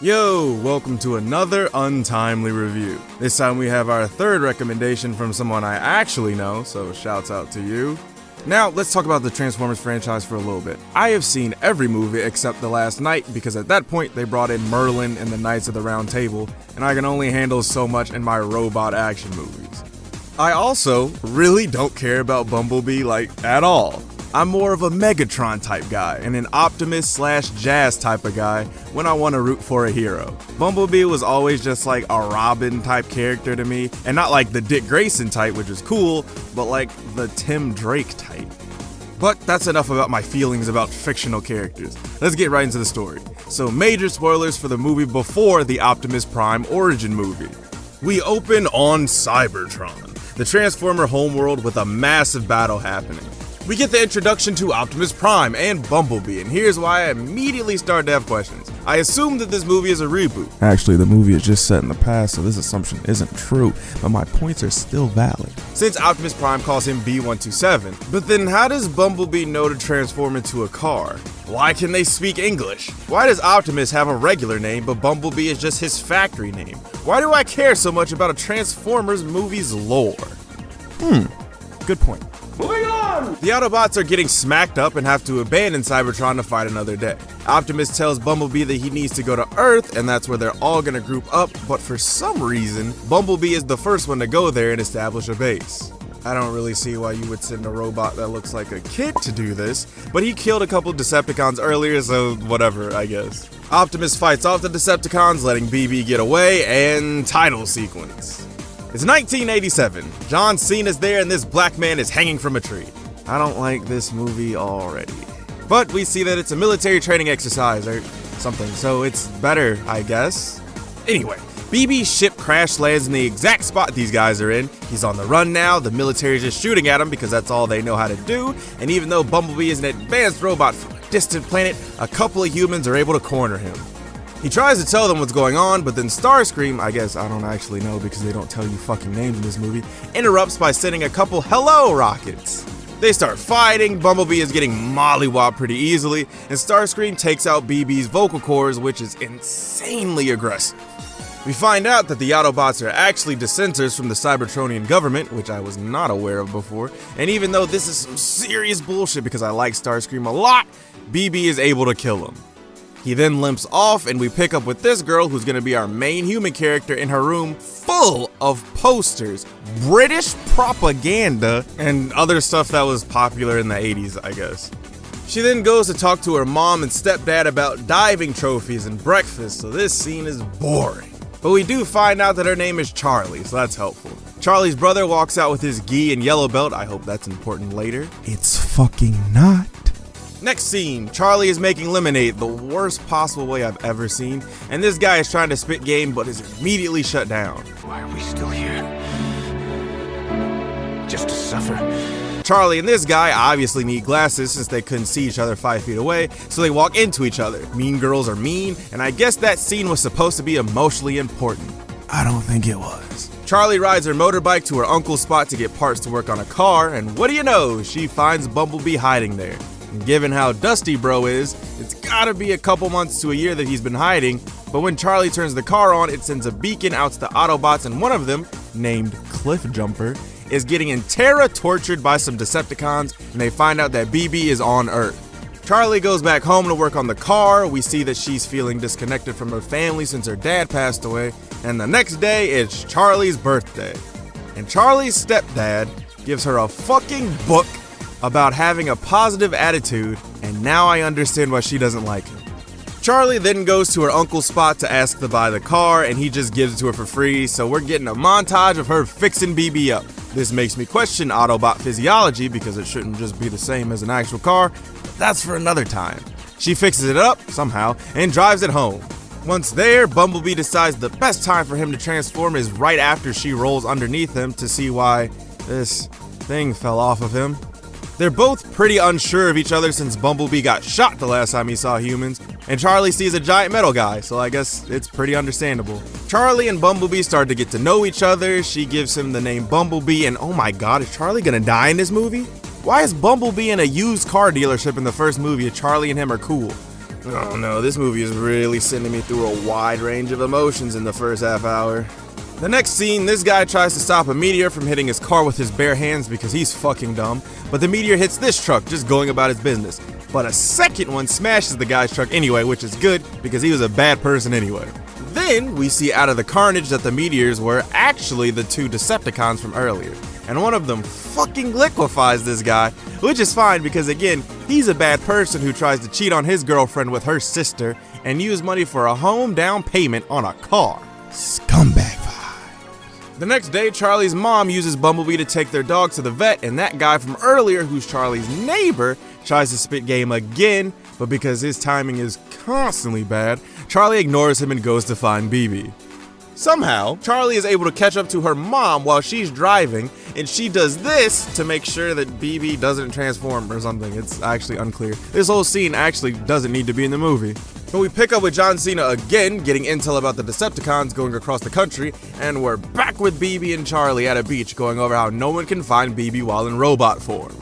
Yo, welcome to another Untimely review. This time we have our third recommendation from someone I actually know, so shouts out to you. Now, let's talk about the Transformers franchise for a little bit. I have seen every movie except The Last Knight because at that point they brought in Merlin and the Knights of the Round Table, and I can only handle so much in my robot action movies. I also really don't care about Bumblebee, at all. I'm more of a Megatron type guy and an Optimus/Jazz type of guy when I want to root for a hero. Bumblebee was always just like a Robin type character to me, and not like the Dick Grayson type, which is cool, but like the Tim Drake type. But that's enough about my feelings about fictional characters. Let's get right into the story. So major spoilers for the movie before the Optimus Prime origin movie. We open on Cybertron, the Transformer homeworld, with a massive battle happening. We get the introduction to Optimus Prime and Bumblebee, and here's why I immediately start to have questions. I assume that this movie is a reboot. Actually, the movie is just set in the past, so this assumption isn't true, but my points are still valid. Since Optimus Prime calls him B127, but then how does Bumblebee know to transform into a car? Why can they speak English? Why does Optimus have a regular name, but Bumblebee is just his factory name? Why do I care so much about a Transformers movie's lore? Good point. Moving on! The Autobots are getting smacked up and have to abandon Cybertron to fight another day. Optimus tells Bumblebee that he needs to go to Earth, and that's where they're all gonna group up, but for some reason, Bumblebee is the first one to go there and establish a base. I don't really see why you would send a robot that looks like a kid to do this, but he killed a couple Decepticons earlier, so whatever, I guess. Optimus fights off the Decepticons, letting BB get away, and title sequence. It's 1987. John Cena's there and this black man is hanging from a tree. I don't like this movie already. But we see that it's a military training exercise or something, so it's better, I guess. Anyway, BB's ship crash lands in the exact spot these guys are in. He's on the run now, the military is just shooting at him because that's all they know how to do, and even though Bumblebee is an advanced robot from a distant planet, a couple of humans are able to corner him. He tries to tell them what's going on, but then Starscream, I guess I don't actually know because they don't tell you fucking names in this movie, interrupts by sending a couple hello rockets. They start fighting, Bumblebee is getting mollywopped pretty easily, and Starscream takes out BB's vocal cords, which is insanely aggressive. We find out that the Autobots are actually dissenters from the Cybertronian government, which I was not aware of before, and even though this is some serious bullshit because I like Starscream a lot, BB is able to kill him. He then limps off, and we pick up with this girl who's gonna be our main human character in her room full of posters, British propaganda, and other stuff that was popular in the 80s, I guess. She then goes to talk to her mom and stepdad about diving trophies and breakfast, so this scene is boring. But we do find out that her name is Charlie, so that's helpful. Charlie's brother walks out with his gi and yellow belt. I hope that's important later. It's fucking not. Next scene, Charlie is making lemonade, the worst possible way I've ever seen, and this guy is trying to spit game but is immediately shut down. Why are we still here? Just to suffer? Charlie and this guy obviously need glasses since they couldn't see each other 5 feet away, so they walk into each other. Mean girls are mean, and I guess that scene was supposed to be emotionally important. I don't think it was. Charlie rides her motorbike to her uncle's spot to get parts to work on a car, and what do you know, she finds Bumblebee hiding there. And given how dusty bro is, it's gotta be a couple months to a year that he's been hiding, but when Charlie turns the car on, it sends a beacon out to the Autobots, and one of them, named Cliffjumper, is getting tortured by some Decepticons, and they find out that BB is on Earth. Charlie goes back home to work on the car. We see that she's feeling disconnected from her family since her dad passed away, and the next day it's Charlie's birthday. And Charlie's stepdad gives her a fucking book about having a positive attitude, and now I understand why she doesn't like him. Charlie then goes to her uncle's spot to ask to buy the car, and he just gives it to her for free, so we're getting a montage of her fixing BB up. This makes me question Autobot physiology because it shouldn't just be the same as an actual car, but that's for another time. She fixes it up, somehow, and drives it home. Once there, Bumblebee decides the best time for him to transform is right after she rolls underneath him to see why this thing fell off of him. They're both pretty unsure of each other since Bumblebee got shot the last time he saw humans, and Charlie sees a giant metal guy, so I guess it's pretty understandable. Charlie and Bumblebee start to get to know each other. She gives him the name Bumblebee, and oh my god, is Charlie gonna die in this movie? Why is Bumblebee in a used car dealership in the first movie if Charlie and him are cool? Oh no, this movie is really sending me through a wide range of emotions in the first half hour. The next scene, this guy tries to stop a meteor from hitting his car with his bare hands because he's fucking dumb, but the meteor hits this truck just going about his business. But a second one smashes the guy's truck anyway, which is good because he was a bad person anyway. Then we see out of the carnage that the meteors were actually the two Decepticons from earlier, and one of them fucking liquefies this guy, which is fine because again, he's a bad person who tries to cheat on his girlfriend with her sister and use money for a home down payment on a car. Scumbag vibes. The next day, Charlie's mom uses Bumblebee to take their dog to the vet, and that guy from earlier, who's Charlie's neighbor, tries to spit game again, but because his timing is constantly bad, Charlie ignores him and goes to find BB. Somehow, Charlie is able to catch up to her mom while she's driving, and she does this to make sure that BB doesn't transform or something. It's actually unclear. This whole scene actually doesn't need to be in the movie. But we pick up with John Cena again, getting intel about the Decepticons going across the country, and we're back with BB and Charlie at a beach going over how no one can find BB while in robot form.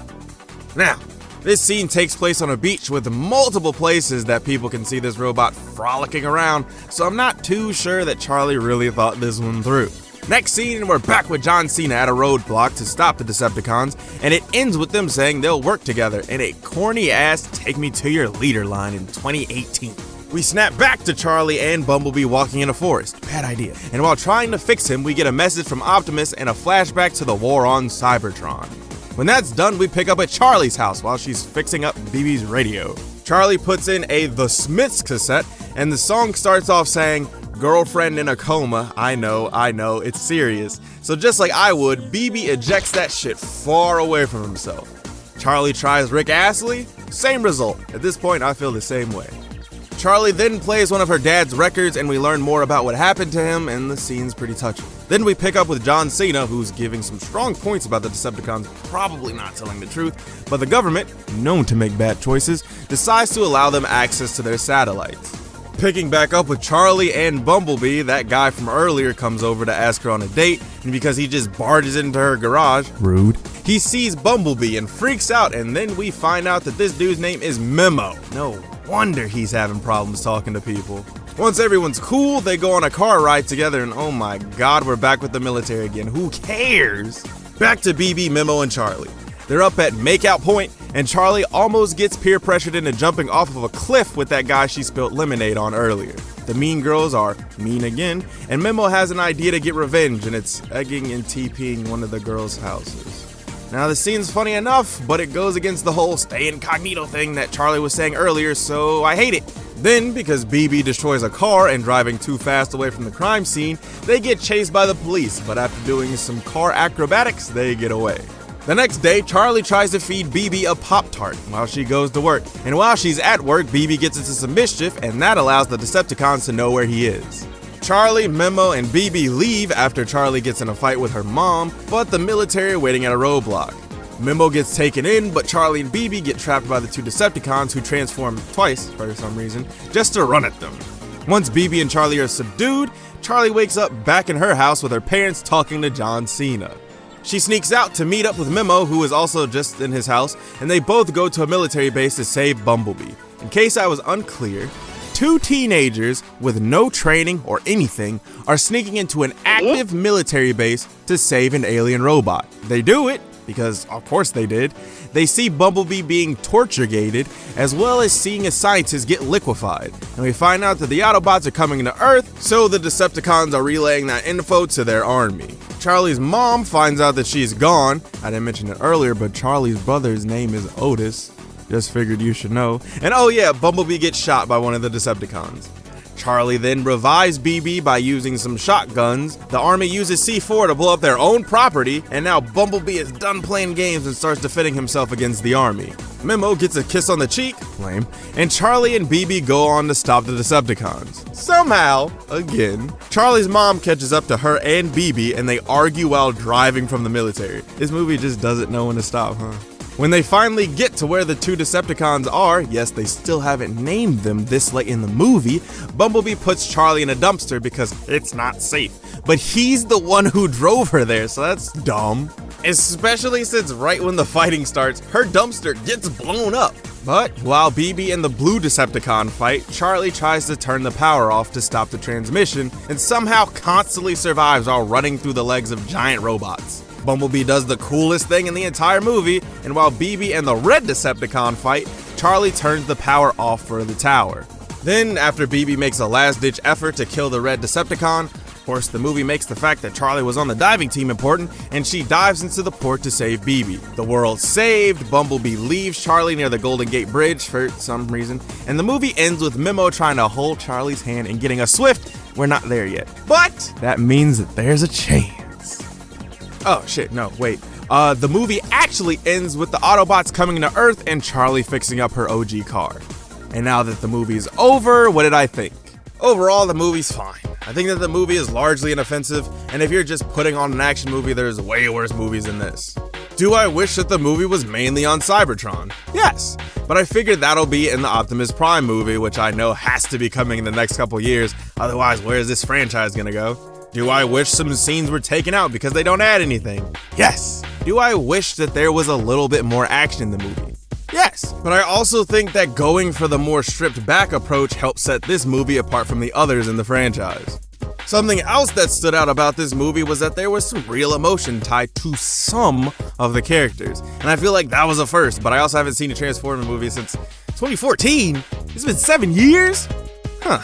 Now, this scene takes place on a beach with multiple places that people can see this robot frolicking around, so I'm not too sure that Charlie really thought this one through. Next scene, we're back with John Cena at a roadblock to stop the Decepticons, and it ends with them saying they'll work together in a corny-ass take me to your leader line in 2018. We snap back to Charlie and Bumblebee walking in a forest. Bad idea. And while trying to fix him, we get a message from Optimus and a flashback to the war on Cybertron. When that's done, we pick up at Charlie's house while she's fixing up BB's radio. Charlie puts in a The Smiths cassette, and the song starts off saying, "Girlfriend in a coma, I know, it's serious." So just like I would, BB ejects that shit far away from himself. Charlie tries Rick Astley, same result. At this point, I feel the same way. Charlie then plays one of her dad's records and we learn more about what happened to him, and the scene's pretty touching. Then we pick up with John Cena, who's giving some strong points about the Decepticons probably not telling the truth, but the government, known to make bad choices, decides to allow them access to their satellites. Picking back up with Charlie and Bumblebee, that guy from earlier comes over to ask her on a date, and because he just barges into her garage, rude, he sees Bumblebee and freaks out, and then we find out that this dude's name is Memo. No wonder he's having problems talking to people. Once everyone's cool, they go on a car ride together, and oh my god, we're back with the military again. Who cares? Back to BB, Memo, and Charlie. They're up at Makeout Point, and Charlie almost gets peer pressured into jumping off of a cliff with that guy she spilled lemonade on earlier. The mean girls are mean again, and Memo has an idea to get revenge, and it's egging and TPing one of the girls' houses. Now the scene's funny enough, but it goes against the whole stay incognito thing that Charlie was saying earlier, so I hate it. Then, because BB destroys a car and driving too fast away from the crime scene, they get chased by the police, but after doing some car acrobatics, they get away. The next day, Charlie tries to feed BB a Pop-Tart while she goes to work, and while she's at work, BB gets into some mischief, and that allows the Decepticons to know where he is. Charlie, Memo, and BB leave after Charlie gets in a fight with her mom, but the military are waiting at a roadblock. Memo gets taken in, but Charlie and BB get trapped by the two Decepticons who transform twice, for some reason, just to run at them. Once BB and Charlie are subdued, Charlie wakes up back in her house with her parents talking to John Cena. She sneaks out to meet up with Memo, who is also just in his house, and they both go to a military base to save Bumblebee. In case I was unclear, two teenagers with no training or anything are sneaking into an active military base to save an alien robot. They do it because, of course they did. They see Bumblebee being torture-gated, as well as seeing a scientist get liquefied. And we find out that the Autobots are coming to Earth, so the Decepticons are relaying that info to their army. Charlie's mom finds out that she's gone. I didn't mention it earlier, but Charlie's brother's name is Otis. Just figured you should know. And oh yeah, Bumblebee gets shot by one of the Decepticons. Charlie then revives BB by using some shotguns. The army uses C4 to blow up their own property, and now Bumblebee is done playing games and starts defending himself against the army. Memo gets a kiss on the cheek, lame, and Charlie and BB go on to stop the Decepticons. Somehow, again, Charlie's mom catches up to her and BB, and they argue while driving from the military. This movie just doesn't know when to stop, huh? When they finally get to where the two Decepticons are, yes, they still haven't named them this late in the movie, Bumblebee puts Charlie in a dumpster because it's not safe. But he's the one who drove her there, so that's dumb. Especially since right when the fighting starts, her dumpster gets blown up. But while BB and the blue Decepticon fight, Charlie tries to turn the power off to stop the transmission and somehow constantly survives while running through the legs of giant robots. Bumblebee does the coolest thing in the entire movie, and while BB and the red Decepticon fight, Charlie turns the power off for the tower. Then, after BB makes a last-ditch effort to kill the red Decepticon, of course the movie makes the fact that Charlie was on the diving team important, and she dives into the port to save BB. The world's saved, Bumblebee leaves Charlie near the Golden Gate Bridge for some reason, and the movie ends with Memo trying to hold Charlie's hand and getting a swift, we're not there yet. But that means that there's a chance. Oh shit, no, wait. The movie actually ends with the Autobots coming to Earth and Charlie fixing up her OG car. And now that the movie's over, what did I think? Overall, the movie's fine. I think that the movie is largely inoffensive, and if you're just putting on an action movie, there's way worse movies than this. Do I wish that the movie was mainly on Cybertron? Yes, but I figured that'll be in the Optimus Prime movie, which I know has to be coming in the next couple years, otherwise where is this franchise gonna go? Do I wish some scenes were taken out because they don't add anything? Yes. Do I wish that there was a little bit more action in the movie? Yes. But I also think that going for the more stripped back approach helped set this movie apart from the others in the franchise. Something else that stood out about this movie was that there was some real emotion tied to some of the characters. And I feel like that was a first, but I also haven't seen a Transformers movie since 2014. It's been 7 years? Huh.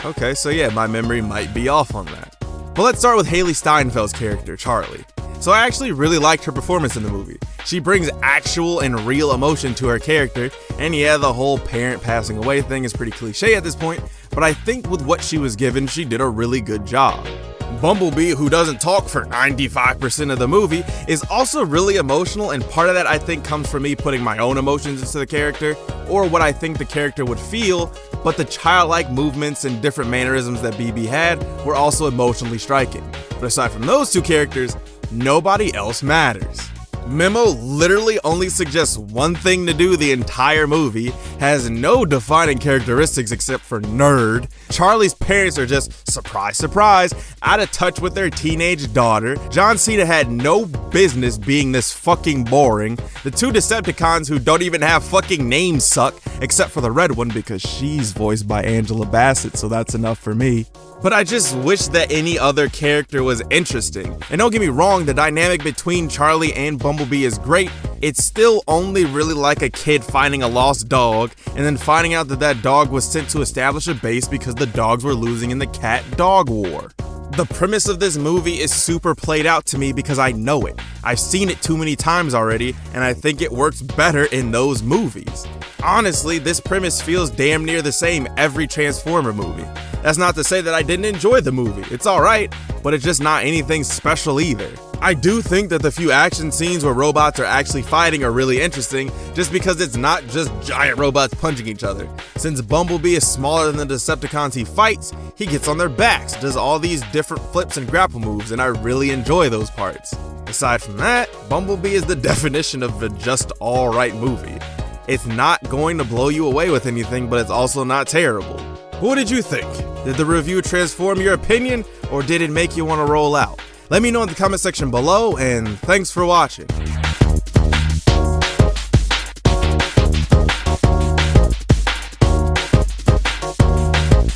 Okay, so yeah, my memory might be off on that. But let's start with Haley Steinfeld's character, Charlie. So I actually really liked her performance in the movie. She brings actual and real emotion to her character, and yeah, the whole parent passing away thing is pretty cliche at this point, but I think with what she was given, she did a really good job. Bumblebee, who doesn't talk for 95% of the movie, is also really emotional, and part of that I think comes from me putting my own emotions into the character, or what I think the character would feel, but the childlike movements and different mannerisms that BB had were also emotionally striking. But aside from those two characters, nobody else matters. Memo literally only suggests one thing to do the entire movie, has no defining characteristics except for nerd. Charlie's parents are just, surprise, surprise, out of touch with their teenage daughter. John Cena had no business being this fucking boring. The two Decepticons who don't even have fucking names suck, except for the red one because she's voiced by Angela Bassett, so that's enough for me. But I just wish that any other character was interesting. And don't get me wrong, the dynamic between Charlie and Bumblebee is great. It's still only really like a kid finding a lost dog and then finding out that that dog was sent to establish a base because the dogs were losing in the cat-dog war. The premise of this movie is super played out to me because I know it. I've seen it too many times already, and I think it works better in those movies. Honestly, this premise feels damn near the same every Transformer movie. That's not to say that I didn't enjoy the movie. It's alright, but it's just not anything special either. I do think that the few action scenes where robots are actually fighting are really interesting, just because it's not just giant robots punching each other. Since Bumblebee is smaller than the Decepticons he fights, he gets on their backs, does all these different flips and grapple moves, and I really enjoy those parts. Aside from that, Bumblebee is the definition of a just alright movie. It's not going to blow you away with anything, but it's also not terrible. What did you think? Did the review transform your opinion, or did it make you want to roll out? Let me know in the comment section below, and thanks for watching.